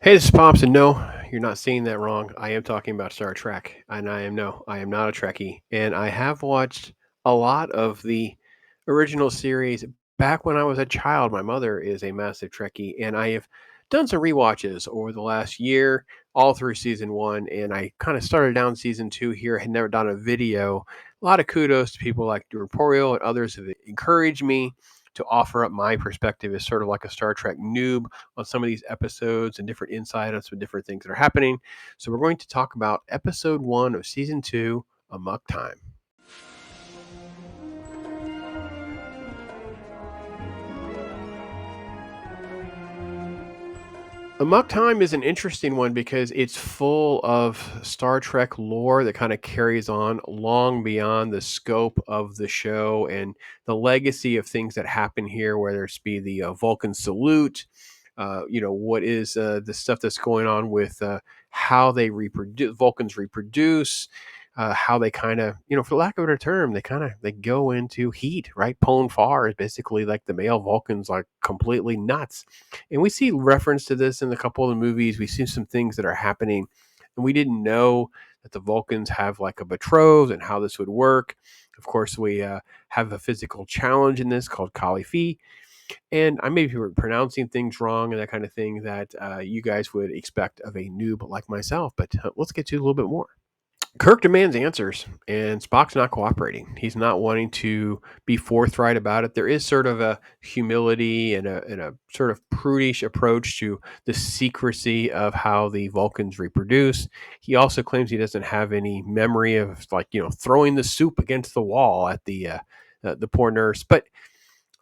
Hey, this is Pops, and no, you're not seeing that wrong. I am talking about Star Trek, and I am not a Trekkie, and I have watched a lot of the original series back when I was a child. My mother is a massive Trekkie, and I have done some rewatches over the last year, all through season one, and I kind of started down season two here. Had never done a video. A lot of kudos to people like Dural and others who have encouraged me to offer up my perspective as sort of like a Star Trek noob on some of these episodes and different insight on some different things that are happening. So we're going to talk about episode one of season two, Amok Time. Amok Time is an interesting one because it's full of Star Trek lore that kind of carries on long beyond the scope of the show and the legacy of things that happen here, whether it's be the Vulcan salute, what is the stuff that's going on with how they reproduce, Vulcans reproduce, how they kind of, for lack of a better term, they go into heat, right? Pon Farr is basically like the male Vulcans, like completely nuts, and we see reference to this in a couple of the movies. We see some things that are happening, and we didn't know that the Vulcans have like a betrothed and how this would work. Of course, we have a physical challenge in this called Kali Fi, and I may be pronouncing things wrong and that kind of thing that you guys would expect of a noob like myself. But let's get to a little bit more. Kirk demands answers, and Spock's not cooperating. He's not wanting to be forthright about it. There is sort of a humility and a sort of prudish approach to the secrecy of how the Vulcans reproduce. He also claims he doesn't have any memory of, like, throwing the soup against the wall at the poor nurse. But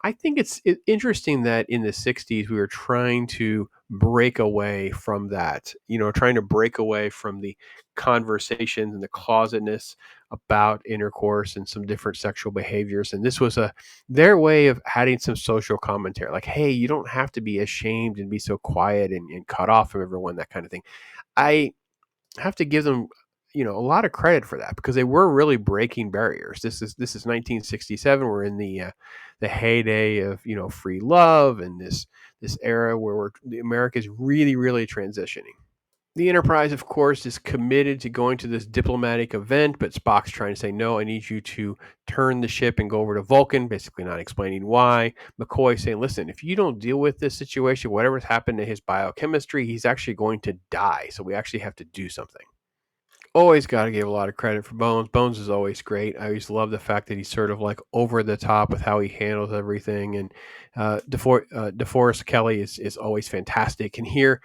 I think it's interesting that in the 60s we were trying to break away from that, trying to break away from the conversations and the closetness about intercourse and some different sexual behaviors. And this was their way of adding some social commentary, like, hey, you don't have to be ashamed and be so quiet and cut off from everyone, that kind of thing. I have to give them, a lot of credit for that because they were really breaking barriers. This is 1967. We're in the heyday of, free love, and this era where the America is really, really transitioning. The Enterprise, of course, is committed to going to this diplomatic event, but Spock's trying to say, no, I need you to turn the ship and go over to Vulcan, basically not explaining why. McCoy saying, listen, if you don't deal with this situation, whatever's happened to his biochemistry, he's actually going to die. So we actually have to do something. Always got to give a lot of credit for Bones. Bones is always great. I always love the fact that he's sort of like over the top with how he handles everything. And DeForest Kelly is always fantastic. And here,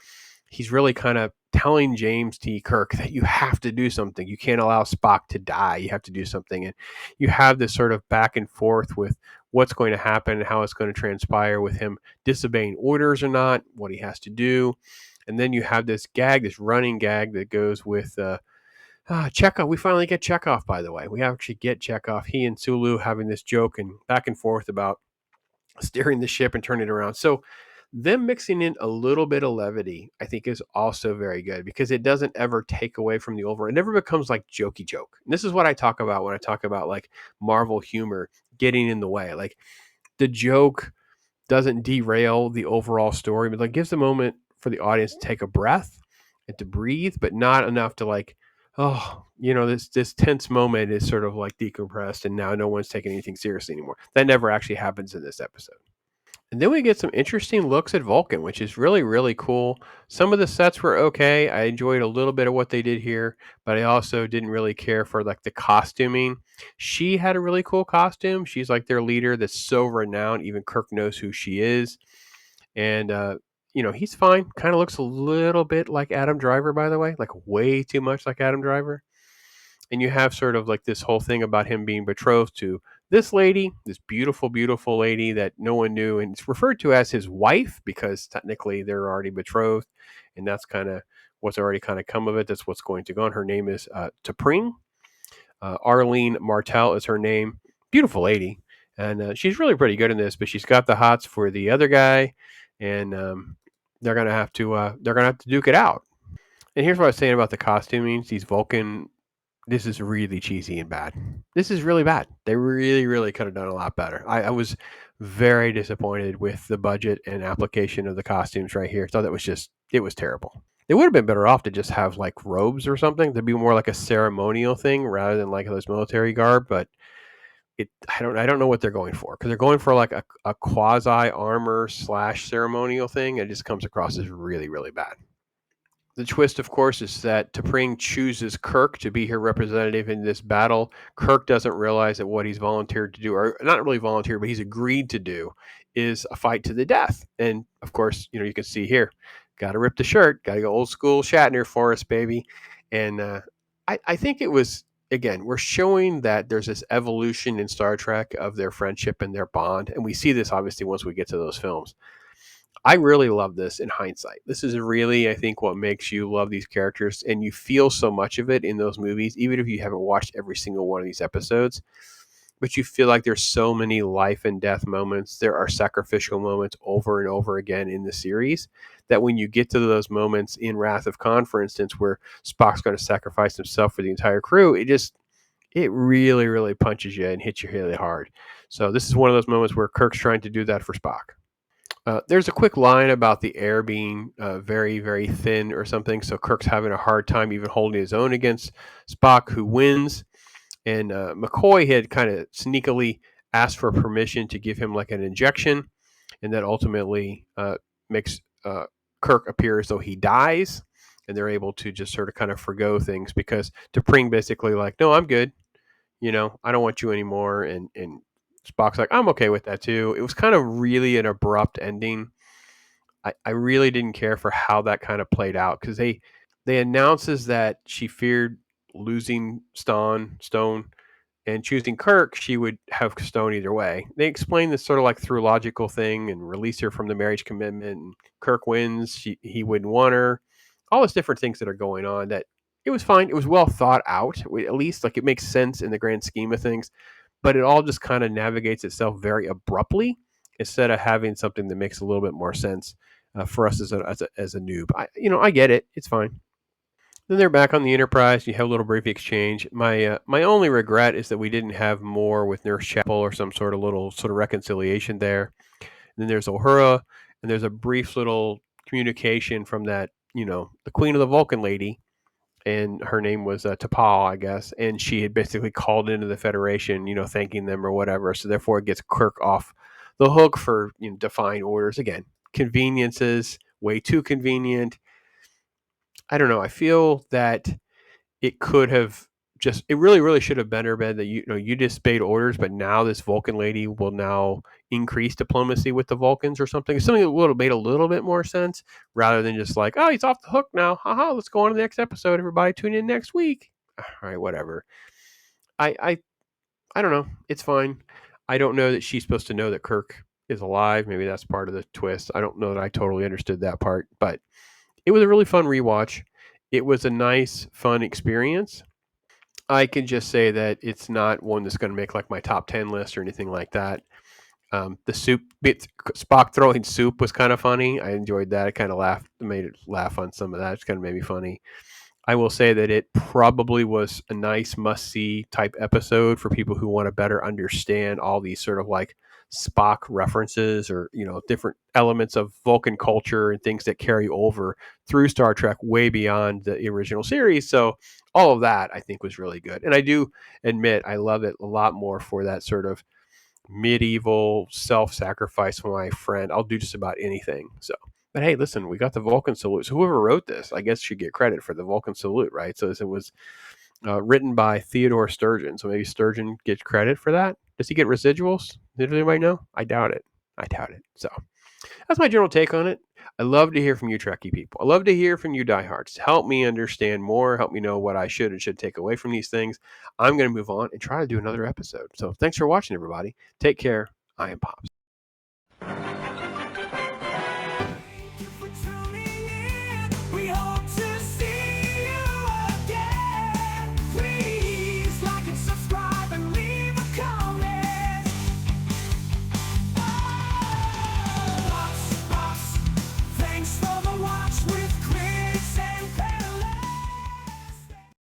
he's really kind of telling James T. Kirk that you have to do something. You can't allow Spock to die. You have to do something. And you have this sort of back and forth with what's going to happen and how it's going to transpire with him disobeying orders or not, what he has to do. And then you have this gag, this running gag that goes with Chekhov. We finally get Chekhov, by the way. We actually get Chekhov. He and Sulu having this joke and back and forth about steering the ship and turning it around. So them mixing in a little bit of levity, I think, is also very good because it doesn't ever take away from the overall. It never becomes like jokey joke. And this is what I talk about when I talk about like Marvel humor getting in the way. Like the joke doesn't derail the overall story, but like gives a moment for the audience to take a breath and to breathe, but not enough to like, oh, this tense moment is sort of like decompressed and now no one's taking anything seriously anymore. That never actually happens in this episode. And then we get some interesting looks at Vulcan, which is really, really cool. Some of the sets were okay. I enjoyed a little bit of what they did here, but I also didn't really care for like the costuming. She had a really cool costume. She's like their leader that's so renowned. Even Kirk knows who she is. And, he's fine. Kind of looks a little bit like Adam Driver, by the way, like way too much like Adam Driver. And you have sort of like this whole thing about him being betrothed to this lady, this beautiful, beautiful lady that no one knew, and it's referred to as his wife because technically they're already betrothed, and that's kind of what's already kind of come of it. That's what's going to go on. Her name is T'Pring. Arlene Martell is her name. Beautiful lady, and she's really pretty good in this. But she's got the hots for the other guy, and they're gonna have to duke it out. And here's what I was saying about the costumings. These Vulcan, this is really cheesy and bad. This is really bad. They really, really could have done a lot better. I was very disappointed with the budget and application of the costumes right here. Thought that was just it was terrible. They would have been better off to just have like robes or something. To be more like a ceremonial thing rather than like those military garb. But I don't know what they're going for because they're going for like a quasi armor slash ceremonial thing. It just comes across as really really bad. The twist, of course, is that T'Pring chooses Kirk to be her representative in this battle. Kirk doesn't realize that what he's volunteered to do, or not really volunteered, but he's agreed to do, is a fight to the death. And of course, you can see here, got to rip the shirt, got to go old school Shatner for us, baby. And I think it was, again, we're showing that there's this evolution in Star Trek of their friendship and their bond. And we see this obviously once we get to those films. I really love this in hindsight. This is really, I think, what makes you love these characters, and you feel so much of it in those movies, even if you haven't watched every single one of these episodes. But you feel like there's so many life and death moments. There are sacrificial moments over and over again in the series that when you get to those moments in Wrath of Khan, for instance, where Spock's going to sacrifice himself for the entire crew, it really, really punches you and hits you really hard. So this is one of those moments where Kirk's trying to do that for Spock. There's a quick line about the air being very, very thin or something. So Kirk's having a hard time even holding his own against Spock, who wins. And McCoy had kind of sneakily asked for permission to give him like an injection. And that ultimately makes Kirk appear as though he dies. And they're able to just sort of kind of forgo things because T'Pring basically like, no, I'm good. I don't want you anymore. And Spock's like, I'm okay with that too. It was kind of really an abrupt ending. I really didn't care for how that kind of played out because they announces that she feared losing Stone and choosing Kirk, she would have Stone either way. They explain this sort of like through logical thing and release her from the marriage commitment. And Kirk wins, he wouldn't want her. All those different things that are going on. That it was fine. It was well thought out. At least like it makes sense in the grand scheme of things. But it all just kind of navigates itself very abruptly instead of having something that makes a little bit more sense for us as a noob. I get it. It's fine. Then they're back on the Enterprise. You have a little brief exchange. My only regret is that we didn't have more with Nurse Chapel or some sort of little sort of reconciliation there. And then there's Uhura, and there's a brief little communication from that the Queen of the Vulcan lady, and her name was T'Pol, I guess, and she had basically called into the Federation, thanking them or whatever. So therefore, it gets Kirk off the hook for defying orders again. Conveniences, way too convenient. I don't know. I feel that it could have it really, really should have better been that you disobeyed orders, but now this Vulcan lady will now increase diplomacy with the Vulcans or something. Something that would have made a little bit more sense rather than just like, oh, he's off the hook now. Haha, let's go on to the next episode. Everybody tune in next week. All right, whatever. I I don't know. It's fine. I don't know that she's supposed to know that Kirk is alive. Maybe that's part of the twist. I don't know that I totally understood that part, but it was a really fun rewatch. It was a nice, fun experience. I can just say that it's not one that's going to make like my top 10 list or anything like that. The soup bit, Spock throwing soup was kind of funny. I enjoyed that. I kind of made it laugh on some of that. It's kind of made me funny. I will say that it probably was a nice must see type episode for people who want to better understand all these sort of like Spock references or, different elements of Vulcan culture and things that carry over through Star Trek way beyond the original series. So all of that I think was really good. And I do admit I love it a lot more for that sort of medieval self-sacrifice for my friend. I'll do just about anything. So but hey, listen, we got the Vulcan salute. So whoever wrote this, I guess, should get credit for the Vulcan salute, right? So it was written by Theodore Sturgeon. So maybe Sturgeon gets credit for that. Does he get residuals? Did anybody know? I doubt it. So that's my general take on it. I love to hear from you Trekkie people. I love to hear from you diehards. Help me understand more. Help me know what I should and should take away from these things. I'm going to move on and try to do another episode. So thanks for watching, everybody. Take care. I am Pops.